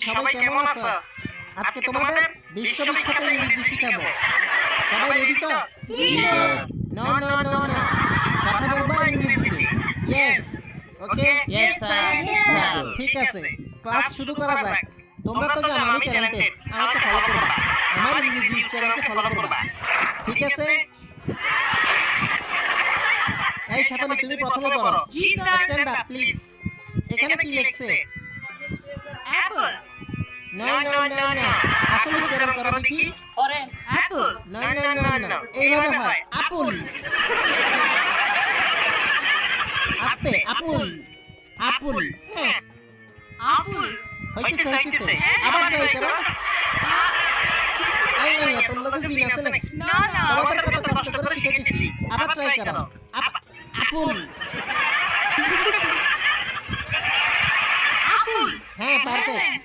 সবাই কেমন আছো? আজকে তোমাদের বিশ্ববিখ্যাত ইংরেজি শিখাবো। সবাই রেডি তো? নো নো নো নো, কথা বলবা ইংরেজিতে। ইয়েস, ওকে। Yes, sir. ঠিক আছে, ক্লাস শুরু করা যাক। তোমরা তো জানো আমি ট্যালেন্টেড, আমাকে ফলো করবা। আমার ইংরেজি চ্যানেলকে ফলো করবা, ঠিক আছে? এই সাফালি, তুমি প্রথমে পড়ো। জি, স্যার। Stand up please. এখানে কি লিখছে? Apple. No no no no, আসলে উচ্চারণ করো দেখি। Apple. No no no no, এইভাবে হয় আপুল। আস্তে, আপুল আপুল। হ্যাঁ, Apple. হইতেছে হইতেছে, আবার ট্রাই করো। এই মাইয়া, তোর লগে জিন আছে নাকি? No, no. তোমাদের কত কষ্ট করে শিখাইতেছি, আবার ট্রাই করো। আপুল। Apple. হ্যাঁ, পারফেক্ট।